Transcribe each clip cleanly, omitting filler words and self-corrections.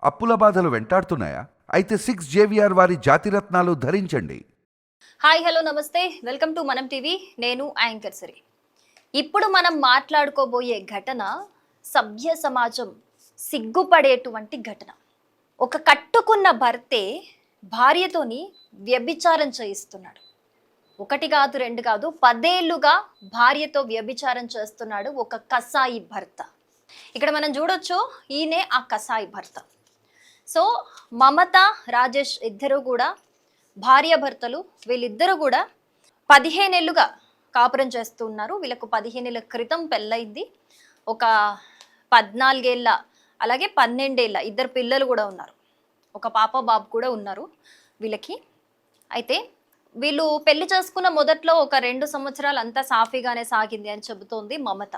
అప్పుల బాధలు వెంటాడుతున్నాయా? అయితే 6 జేవిఆర్ వారి జాతిరత్నాలు ధరించండి. హాయ్ హలో నమస్తే వెల్కమ్ టు మనం టీవీ. నేను యాంకర్ సిరి. ఇప్పుడు మనం మాట్లాడుకోబోయే ఘటన సభ్య సమాజం సిగ్గుపడేటువంటి ఘటన. ఒక కట్టుకున్న భర్తే భార్యతోని వ్యభిచారం చేయిస్తున్నాడు. ఒకటి కాదు రెండు కాదు 10 ఏళ్లుగా భార్యతో వ్యభిచారం చేస్తున్నాడు ఒక కసాయి భర్త. ఇక్కడ మనం చూడొచ్చు, ఈయనే ఆ కసాయి భర్త. సో మమత రాజేష్ ఇద్దరు కూడా భార్యాభర్తలు. వీళ్ళిద్దరూ కూడా 15 ఏళ్ళుగా కాపురం చేస్తూ ఉన్నారు. వీళ్ళకు 15 ఏళ్ళ క్రితం పెళ్ళయింది. ఒక 14 ఏళ్ళ అలాగే 12 ఏళ్ళ ఇద్దరు పిల్లలు కూడా ఉన్నారు. ఒక పాప బాబు కూడా ఉన్నారు వీళ్ళకి. అయితే వీళ్ళు పెళ్లి చేసుకున్న మొదట్లో ఒక 2 సంవత్సరాలు అంతా సాఫీగానే సాగింది అని చెబుతోంది మమత.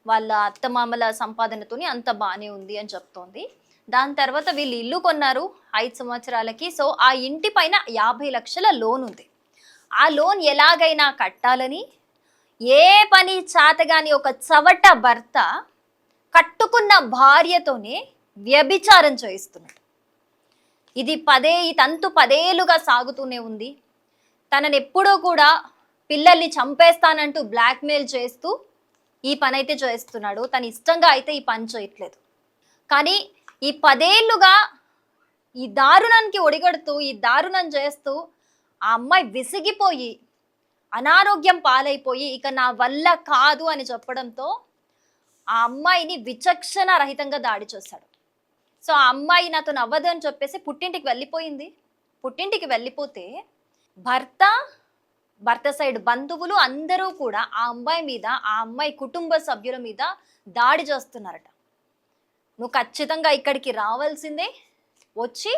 వాళ్ళ అత్తమామల సంపాదనతోని అంత బాగానే ఉంది అని చెప్తోంది. దాని తర్వాత వీళ్ళు ఇల్లు కొన్నారు 5 సంవత్సరాలకి. సో ఆ ఇంటి పైన 50 లక్షల లోన్ ఉంది. ఆ లోన్ ఎలాగైనా కట్టాలని ఏ పని చాతగాని ఒక చవట భర్త కట్టుకున్న భార్యతోనే వ్యభిచారం చేయిస్తున్నాడు. ఈ తంతు 10 ఏళ్ళుగా సాగుతూనే ఉంది. తనని ఎప్పుడూ కూడా పిల్లల్ని చంపేస్తానంటూ బ్లాక్మెయిల్ చేస్తూ ఈ పని అయితే చేస్తున్నాడు. తను ఇష్టంగా అయితే ఈ పని చేయట్లేదు. కానీ ఈ 10 ఏళ్ళుగా ఈ దారుణానికి ఒడిగడుతూ ఈ దారుణం చేస్తూ ఆ అమ్మాయి విసిగిపోయి అనారోగ్యం పాలైపోయి ఇక నా వల్ల కాదు అని చెప్పడంతో ఆ అమ్మాయిని విచక్షణ రహితంగా దాడి చేశాడు. సో ఆ అమ్మాయి నాతో నవ్వదు అని చెప్పేసి పుట్టింటికి వెళ్ళిపోయింది. పుట్టింటికి వెళ్ళిపోతే భర్త సైడ్ బంధువులు అందరూ కూడా ఆ అమ్మాయి మీద, ఆ అమ్మాయి కుటుంబ సభ్యుల మీద దాడి చేస్తున్నారట. నువ్వు ఖచ్చితంగా ఇక్కడికి రావాల్సిందే, వచ్చి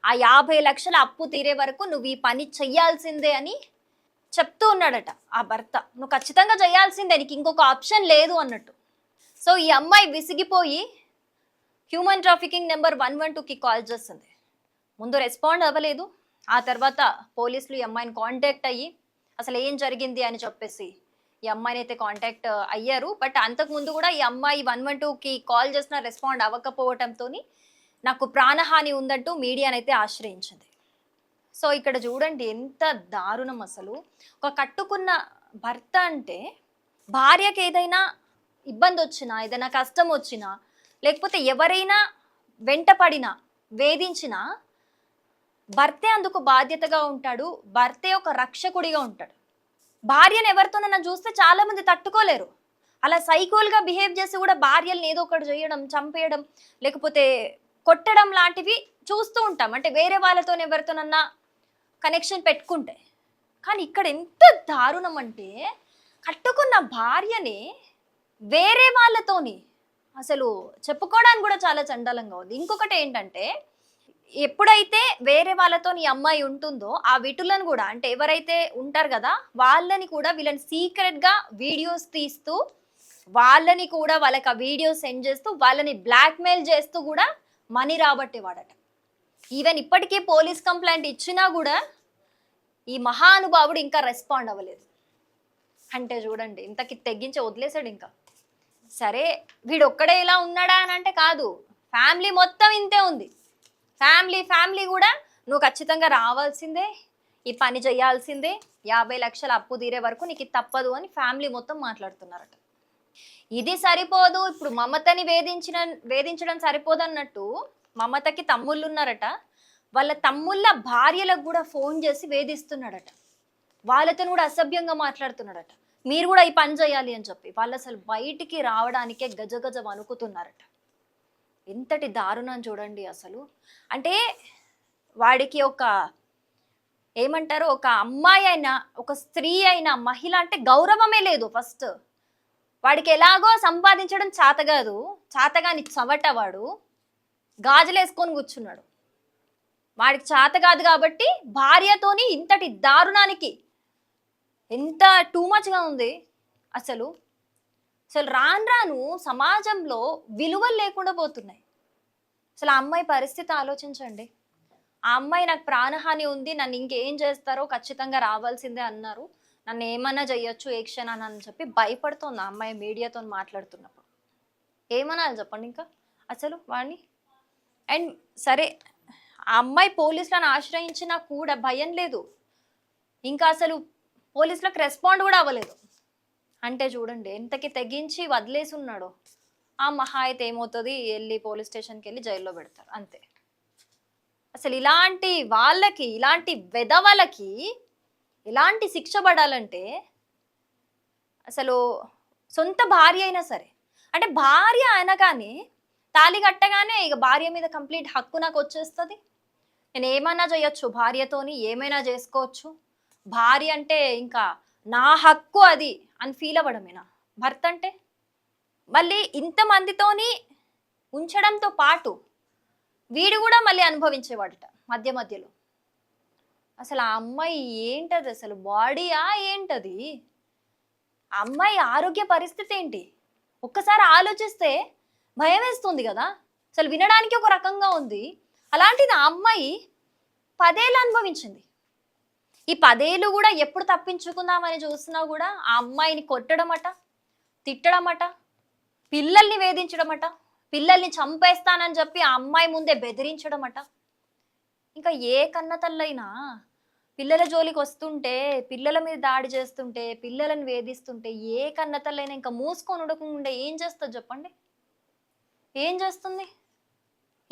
ఆ 50 లక్షల అప్పు తీరే వరకు నువ్వు ఈ పని చెయ్యాల్సిందే అని చెప్తూ ఉన్నాడట ఆ భర్త. నువ్వు ఖచ్చితంగా చేయాల్సిందే, నీకు ఇంకొక ఆప్షన్ లేదు అన్నట్టు. సో ఈ అమ్మాయి విసిగిపోయి హ్యూమన్ ట్రాఫికింగ్ నెంబర్ 112కి కాల్ చేస్తుంది. ముందు రెస్పాండ్ అవ్వలేదు. ఆ తర్వాత పోలీసులు ఈ అమ్మాయిని కాంటాక్ట్ అయ్యి అసలు ఏం జరిగింది అని చెప్పేసి ఈ అమ్మాయిని అయితే కాంటాక్ట్ అయ్యారు. బట్ అంతకుముందు కూడా ఈ అమ్మాయి 112కి కాల్ చేసిన రెస్పాండ్ అవ్వకపోవడంతో నాకు ప్రాణహాని ఉందంటూ మీడియానైతే ఆశ్రయించింది. సో ఇక్కడ చూడండి ఎంత దారుణం అసలు. ఒక కట్టుకున్న భర్త అంటే భార్యకి ఏదైనా ఇబ్బంది వచ్చినా, ఏదైనా కష్టం వచ్చినా, లేకపోతే ఎవరైనా వెంటపడినా, వేధించినా భర్తే అందుకు బాధ్యతగా ఉంటాడు. భర్తే ఒక రక్షకుడిగా ఉంటాడు. భార్యను ఎవరితోనైనా చూస్తే చాలా మంది తట్టుకోలేరు. అలా సైకోల్గా బిహేవ్ చేసి కూడా భార్యలను ఏదో ఒకటి చేయడం, చంపేయడం, లేకపోతే కొట్టడం లాంటివి చూస్తూ ఉంటాం. అంటే వేరే వాళ్ళతో ఎవరితోనన్నా కనెక్షన్ పెట్టుకుంటే. కానీ ఇక్కడ ఎంత దారుణం అంటే కట్టుకున్న భార్యని వేరే వాళ్ళతోని అసలు చెప్పుకోవడానికి కూడా చాలా చండాలంగా ఉంది. ఇంకొకటి ఏంటంటే, ఎప్పుడైతే వేరే వాళ్ళతో ఈ అమ్మాయి ఉంటుందో ఆ విటులను కూడా, అంటే ఎవరైతే ఉంటారు కదా వాళ్ళని కూడా వీళ్ళని సీక్రెట్గా వీడియోస్ తీస్తూ వాళ్ళని కూడా వాళ్ళకి ఆ వీడియో సెండ్ చేస్తూ వాళ్ళని బ్లాక్మెయిల్ చేస్తూ కూడా మనీ రాబట్టేవాడట. ఈవెన్ ఇప్పటికీ పోలీస్ కంప్లైంట్ ఇచ్చినా కూడా ఈ మహానుభావుడు ఇంకా రెస్పాండ్ అవ్వలేదు. అంటే చూడండి ఇంతకి తెగించి వదిలేశాడు. ఇంకా సరే వీడు ఒక్కడే ఇలా ఉన్నాడా అని అంటే కాదు, ఫ్యామిలీ మొత్తం ఇంతే ఉంది. ఫ్యామిలీ కూడా నువ్వు ఖచ్చితంగా రావాల్సిందే, ఈ పని చేయాల్సిందే, 50 లక్షల అప్పు తీరే వరకు నీకు తప్పదు అని ఫ్యామిలీ మొత్తం మాట్లాడుతున్నారట. ఇది సరిపోదు, ఇప్పుడు మమతని వేధించడం సరిపోదు అన్నట్టు మమతకి తమ్ముళ్ళు ఉన్నారట. వాళ్ళ తమ్ముళ్ళ భార్యలకు కూడా ఫోన్ చేసి వేధిస్తున్నాడట. వాళ్ళతో కూడా అసభ్యంగా మాట్లాడుతున్నాడట. మీరు కూడా ఈ పని చేయాలి అని చెప్పి వాళ్ళు అసలు బయటికి రావడానికే గజగజ వణుకుతున్నారట. ఎంతటి దారుణం చూడండి అసలు. అంటే వాడికి ఒక ఏమంటారు, ఒక అమ్మాయి అయినా, ఒక స్త్రీ అయినా, మహిళ అంటే గౌరవమే లేదు. ఫస్ట్ వాడికి ఎలాగో సంపాదించడం చాతగాదు, చాతగాని చవట వాడు గాజులేసుకొని కూర్చున్నాడు. వాడికి చాత కాదు కాబట్టి భార్యతోని ఇంతటి దారుణానికి ఎంత టూ మచ్గా ఉంది అసలు. రాను సమాజంలో విలువలు లేకుండా పోతున్నాయి. అసలు ఆ అమ్మాయి పరిస్థితి ఆలోచించండి. ఆ అమ్మాయి నాకు ప్రాణహాని ఉంది, నన్ను ఇంకేం చేస్తారో ఖచ్చితంగా రావాల్సిందే అన్నారు, నన్ను ఏమన్నా చెయ్యొచ్చు ఏ క్షణాన్ని అని చెప్పి భయపడుతోంది ఆ అమ్మాయి మీడియాతో మాట్లాడుతున్నప్పుడు. ఏమనాలి చెప్పండి ఇంకా అసలు వాడిని. అండ్ సరే ఆ అమ్మాయి పోలీసులను ఆశ్రయించినా కూడా భయం లేదు, ఇంకా అసలు పోలీసులకు రెస్పాండ్ కూడా అవ్వలేదు. అంటే చూడండి ఎంతకి తెగించి వదిలేసి ఉన్నాడో. ఆ మహా అయితే ఏమవుతుంది, వెళ్ళి పోలీస్ స్టేషన్కి వెళ్ళి జైల్లో పెడతారు అంతే. అసలు ఇలాంటి వాళ్ళకి, ఇలాంటి వెధవలకి ఎలాంటి శిక్ష పడాలంటే, అసలు సొంత భార్య అయినా సరే, అంటే భార్య అనగానే తాళి కట్టగానే ఇక భార్య మీద కంప్లీట్ హక్కు నాకు వచ్చేస్తుంది, నేను ఏమైనా చేయొచ్చు, భార్యతోని ఏమైనా చేసుకోవచ్చు, భార్య అంటే ఇంకా నా హక్కు అది అని ఫీల్ అవ్వడమేనా భర్త అంటే? మళ్ళీ ఇంతమందితోని ఉంచడంతో పాటు వీడు కూడా మళ్ళీ అనుభవించేవాడట మధ్య మధ్యలో. అసలు ఆ అమ్మాయి ఏంటది, అసలు బాడీయా ఏంటది, ఆ అమ్మాయి ఆరోగ్య పరిస్థితి ఏంటి ఒక్కసారి ఆలోచిస్తే భయం వేస్తుంది కదా. అసలు వినడానికి ఒక రకంగా ఉంది, అలాంటిది ఆ అమ్మాయి 10 ఏళ్ళు అనుభవించింది. ఈ 10 ఏళ్ళు కూడా ఎప్పుడు తప్పించుకుందామని చూసినా కూడా ఆ అమ్మాయిని కొట్టడమట, తిట్టడమట, పిల్లల్ని వేధించడమట, పిల్లల్ని చంపేస్తానని చెప్పి ఆ అమ్మాయి ముందే బెదిరించడమట. ఇంకా ఏ కన్న తల్లైనా పిల్లల జోలికి వస్తుంటే, పిల్లల మీద దాడి చేస్తుంటే, పిల్లలను వేధిస్తుంటే ఏ కన్న తల్లైనా ఇంకా మూసుకొని ఉండకుండా ఏం చేస్తుంది చెప్పండి? ఏం చేస్తుంది?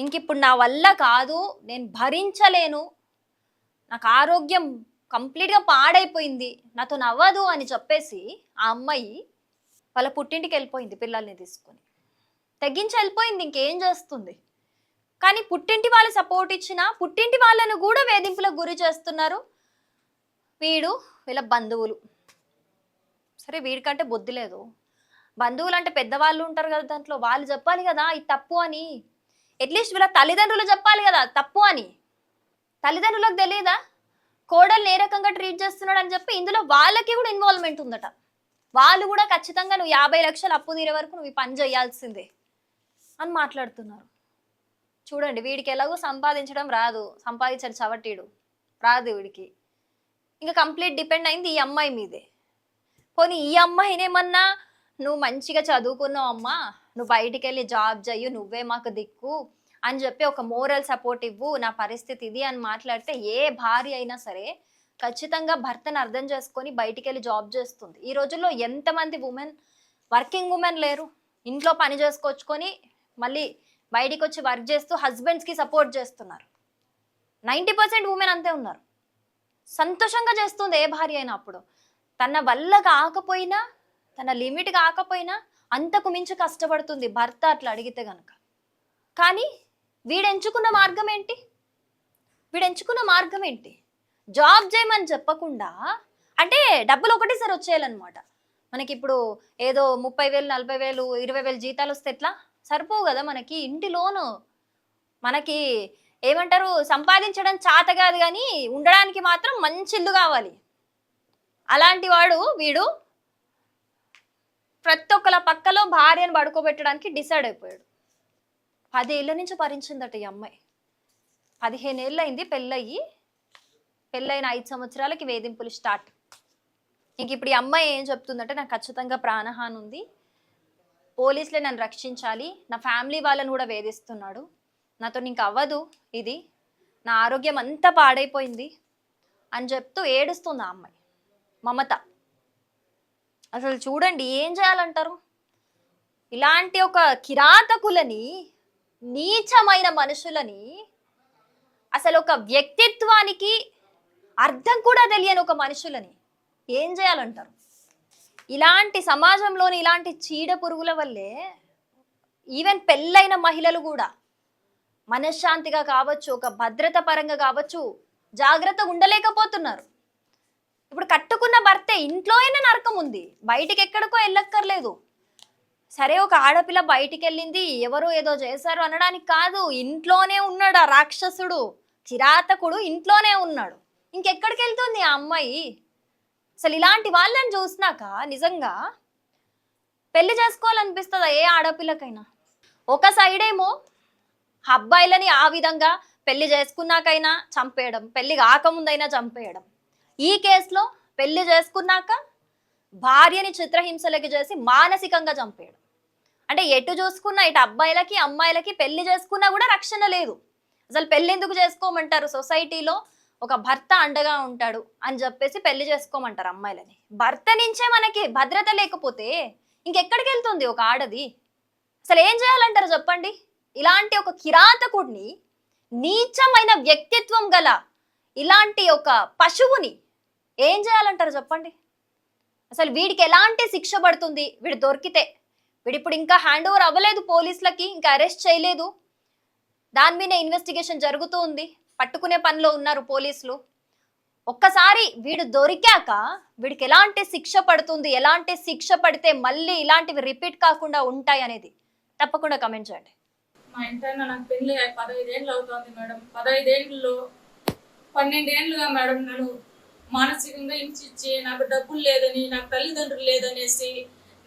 ఇంక ఇప్పుడు నా వల్ల కాదు, నేను భరించలేను, నాకు ఆరోగ్యం కంప్లీట్గా పాడైపోయింది, నాతో నవ్వదు అని చెప్పేసి ఆ అమ్మాయి వాళ్ళ పుట్టింటికి వెళ్ళిపోయింది పిల్లల్ని తీసుకొని. తెగించి వెళ్ళిపోయింది, ఇంకేం చేస్తుంది? కానీ పుట్టింటి వాళ్ళు సపోర్ట్ ఇచ్చినా పుట్టింటి వాళ్ళను కూడా వేధింపులకు గురి చేస్తున్నారు వీళ్ళ బంధువులు. సరే వీడికంటే బుద్ధి లేదు, బంధువులు అంటే పెద్దవాళ్ళు ఉంటారు కదా, దాంట్లో వాళ్ళు చెప్పాలి కదా ఇది తప్పు అని. అట్లీస్ట్ వీళ్ళ తల్లిదండ్రులు చెప్పాలి కదా తప్పు అని. తల్లిదండ్రులకు తెలియదా కోడల్ని ఏ రకంగా ట్రీట్ చేస్తున్నాడు అని చెప్పి? ఇందులో వాళ్ళకి కూడా ఇన్వాల్వ్మెంట్ ఉందట. వాళ్ళు కూడా ఖచ్చితంగా నువ్వు 50 లక్షలు అప్పు తీరే వరకు నువ్వు ఈ పని చేయాల్సిందే అని మాట్లాడుతున్నారు. చూడండి వీడికి ఎలాగో సంపాదించడం రాదు, సంపాదించాడు చవటీడు రాదు వీడికి, ఇంకా కంప్లీట్ డిపెండ్ అయింది ఈ అమ్మాయి మీదే. పోనీ ఈ అమ్మాయినేమన్నా నువ్వు మంచిగా చదువుకున్నావు అమ్మా, నువ్వు బయటికి వెళ్ళి జాబ్ చెయ్యు, నువ్వే మాకు దిక్కు అని చెప్పి ఒక మోరల్ సపోర్ట్ ఇవ్వు, నా పరిస్థితి ఇది అని మాట్లాడితే ఏ భార్య అయినా సరే ఖచ్చితంగా భర్తను అర్థం చేసుకొని బయటికి వెళ్ళి జాబ్ చేస్తుంది. ఈ రోజుల్లో ఎంతమంది వర్కింగ్ ఉమెన్ లేరు, ఇంట్లో పని చేసుకొచ్చుకొని మళ్ళీ బయటికి వచ్చి వర్క్ చేస్తూ హస్బెండ్స్కి సపోర్ట్ చేస్తున్నారు. 90% ఉమెన్ అంతే ఉన్నారు. సంతోషంగా చేస్తుంది ఏ భార్య అయినా. అప్పుడు తన వల్ల కాకపోయినా, తన లిమిట్ కాకపోయినా అంతకు మించి కష్టపడుతుంది భర్త అట్లా అడిగితే గనక. కానీ వీడెంచుకున్న మార్గం ఏంటి? జాబ్ చేయమని చెప్పకుండా, అంటే డబ్బులు ఒకటేసారి వచ్చేయాలన్నమాట. మనకి ఇప్పుడు ఏదో 30,000, 40,000, 20,000 జీతాలు వస్తే ఎట్లా సరిపోవు కదా మనకి. ఇంటి లోను మనకి ఏమంటారు, సంపాదించడం చేత కాదు కానీ ఉండడానికి మాత్రం మంచి ఇల్లు కావాలి. అలాంటి వీడు ప్రతి ఒక్కల పక్కలో భార్యను పడుకోబెట్టడానికి డిసైడ్ అయిపోయాడు. 10 ఏళ్ళ నుంచి భరించిందట ఈ అమ్మాయి. 15 ఏళ్ళు అయింది పెళ్ళైన 5 సంవత్సరాలకి వేధింపులు స్టార్ట్. ఇంక ఇప్పుడు ఈ అమ్మాయి ఏం చెప్తుందంటే, నాకు ఖచ్చితంగా ప్రాణహాని ఉంది, పోలీసులే నన్ను రక్షించాలి, నా ఫ్యామిలీ వాళ్ళని కూడా వేధిస్తున్నాడు, నాతో ఇంక అవ్వదు ఇది, నా ఆరోగ్యం అంతా పాడైపోయింది అని చెప్తూ ఏడుస్తుంది ఆ అమ్మాయి మమత. అసలు చూడండి ఏం చేయాలంటారు? ఇలాంటి ఒక కిరాతకులని, నీచమైన మనుషులని, అసలు ఒక వ్యక్తిత్వానికి అర్థం కూడా తెలియని ఒక మనుషులని ఏం చేయాలంటారు? ఇలాంటి సమాజంలోని ఇలాంటి చీడ పురుగుల వల్లే ఈవెన్ పెళ్ళైన మహిళలు కూడా మనశ్శాంతిగా కావచ్చు, ఒక భద్రత పరంగా కావచ్చు, జాగ్రత్తగా ఉండలేకపోతున్నారు. ఇప్పుడు కట్టుకున్న భర్తే ఇంట్లో అయినా నరకం ఉంది, బయటికి ఎక్కడికో వెళ్ళక్కర్లేదు. సరే ఒక ఆడపిల్ల బయటికి వెళ్ళింది, ఎవరో ఏదో చేశారు అనడానికి కాదు, ఇంట్లోనే ఉన్నాడు ఆ రాక్షసుడు, కిరాతకుడు ఇంట్లోనే ఉన్నాడు. ఇంకెక్కడికి వెళ్తుంది ఆ అమ్మాయి? అసలు ఇలాంటి వాళ్ళని చూసినాక నిజంగా పెళ్లి చేసుకోవాలనిపిస్తుందా ఏ ఆడపిల్లకైనా? ఒక సైడ్ ఏమో అబ్బాయిలని ఆ విధంగా పెళ్లి చేసుకున్నాకైనా చంపేయడం, పెళ్లి కాకముందైనా చంపేయడం. ఈ కేసులో పెళ్లి చేసుకున్నాక భార్యని చిత్రహింసలకి చేసి మానసికంగా చంపేయడం. అంటే ఎటు చూసుకున్నా ఇటు అబ్బాయిలకి అమ్మాయిలకి పెళ్లి చేసుకున్నా కూడా రక్షణ లేదు. అసలు పెళ్లి ఎందుకు చేసుకోమంటారు? సొసైటీలో ఒక భర్త అండగా ఉంటాడు అని చెప్పేసి పెళ్లి చేసుకోమంటారు అమ్మాయిలని. భర్త నుంచే మనకి భద్రత లేకపోతే ఇంకెక్కడికి వెళ్తుంది ఒక ఆడది? అసలు ఏం చేయాలంటారు చెప్పండి? ఇలాంటి ఒక కిరాతకుడిని, నీచమైన వ్యక్తిత్వం గల ఇలాంటి ఒక పశువుని ఏం చేయాలంటారు చెప్పండి? అసలు వీడికి ఎలాంటి శిక్ష పడుతుంది వీడు దొరికితే? వీడు ఇప్పుడు ఇంకా హ్యాండ్ ఓవర్ అవ్వలేదు పోలీసులకి, ఇంకా అరెస్ట్ చేయలేదు, దాని మీద ఇన్వెస్టిగేషన్ జరుగుతూ ఉంది, పట్టుకునే పనిలో ఉన్నారు పోలీసులు. ఒక్కసారి వీడు దొరికాక వీడికి ఎలాంటి శిక్ష పడుతుంది, ఎలాంటి శిక్ష పడితే మళ్ళీ ఇలాంటివి రిపీట్ కాకుండా ఉంటాయి అనేది తప్పకుండా కమెంట్ చేయండి. మా ఇంటైనా నాకు పెళ్లి 15 ఏళ్ళు అవుతుంది మేడం. 15 ఏళ్ళలో 12 ఏళ్ళుగా మేడం నన్ను మానసికంగా హింసించి, నాకు డబ్బులు లేదని, నాకు తల్లిదండ్రులు లేదనేసి,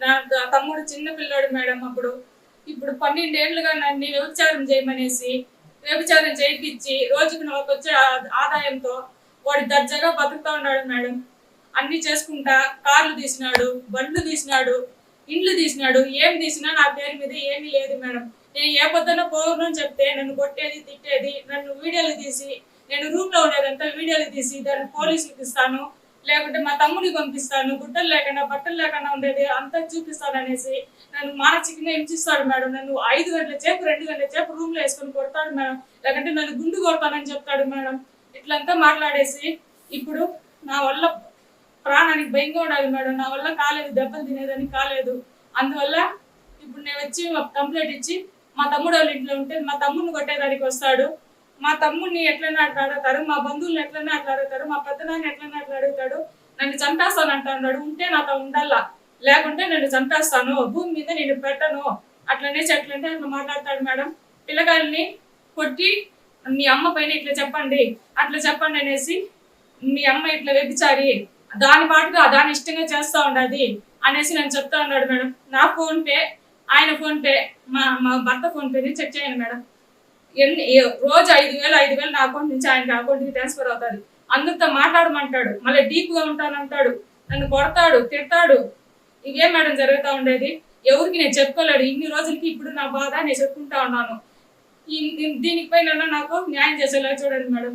నా తమ్ముడు చిన్న పిల్లాడు మేడం అప్పుడు. ఇప్పుడు 12 ఏళ్ళుగా నన్ను వ్యభిచారం చేయమనేసి, వ్యభిచారం చేయించి రోజుకు నాకు వచ్చే ఆదాయంతో వాడు దర్జాగా బతుకుతా ఉన్నాడు మేడం. అన్ని చేసుకుంటా కార్లు తీసినాడు, బండ్లు తీసినాడు, ఇండ్లు తీసినాడు. ఏం తీసినా నా పేరు మీద ఏమీ లేదు మేడం. నేను ఏ పొద్దున పోను చెప్తే నన్ను కొట్టేది, తిట్టేది. నన్ను వీడియోలు తీసి, నేను రూమ్ లో ఉండేదంతా వీడియోలు తీసి దాన్ని పోలీసులకు ఇస్తాను, లేకుంటే మా తమ్ముడికి పంపిస్తాను, గుడ్డలు లేకుండా బట్టలు లేకుండా ఉండేది అంతా చూపిస్తాను అనేసి నన్ను మానసికంగా హింసిస్తాడు మేడం. నన్ను 5 గంటల సేపు 2 గంటల సేపు రూమ్ లో వేసుకొని కొడతాడు మేడం. లేకుంటే నన్ను గుండు కొడతానని చెప్తాడు మేడం. ఇట్లంతా మాట్లాడేసి ఇప్పుడు నా వల్ల ప్రాణానికి భయంగా ఉండాలి మేడం. నా వల్ల కాలేదు, దెబ్బలు తినేదానికి కాలేదు. అందువల్ల ఇప్పుడు నేను వచ్చి కంప్లైంట్ ఇచ్చి మా తమ్ముడు వాళ్ళ ఇంట్లో ఉంటే మా తమ్ముడిని కొట్టేదానికి వస్తాడు. మా తమ్ముడిని ఎట్లైనా అట్లా అడుగుతారు, మా బంధువులను ఎట్లైనా అట్లా అడుగుతారు, మా పెద్దనాన్ని ఎట్లైనా అట్లా అడుగుతాడు. నన్ను చంపేస్తాను అంటున్నాడు. ఉంటే నాతో ఉండాలా, లేకుంటే నన్ను చంపేస్తాను, భూమి మీద నేను పెట్టను అట్లనేసి ఎట్లంటే అట్లా మాట్లాడతాడు మేడం. పిల్లగాల్ని కొట్టి మీ అమ్మ పైన ఇట్లా చెప్పండి, అట్లా చెప్పండి అనేసి, మీ అమ్మ ఇట్లా వ్యభిచారి, దాని పాటుగా దాని ఇష్టంగా చేస్తూ ఉండదు అనేసి నేను చెప్తా ఉన్నాడు మేడం. నా ఫోన్ పే, ఆయన ఫోన్ పే, మా భర్త ఫోన్ పేని చెక్ చేయండి మేడం. రోజు 5,000 నా అకౌంట్ నుంచి ఆయన అకౌంట్కి ట్రాన్స్ఫర్ అవుతుంది. అందరితో మాట్లాడమంటాడు, మళ్ళీ డీప్గా ఉంటానంటాడు, నన్ను కొడతాడు, తిడతాడు. ఇవే మేడం జరుగుతూ ఉండేది. ఎవరికి నేను చెప్పుకోలేడు ఇన్ని రోజులకి. ఇప్పుడు నా బాధ నేను చెప్పుకుంటా ఉన్నాను. దీనిపైన నాకు న్యాయం చేసేలా చూడండి మేడం.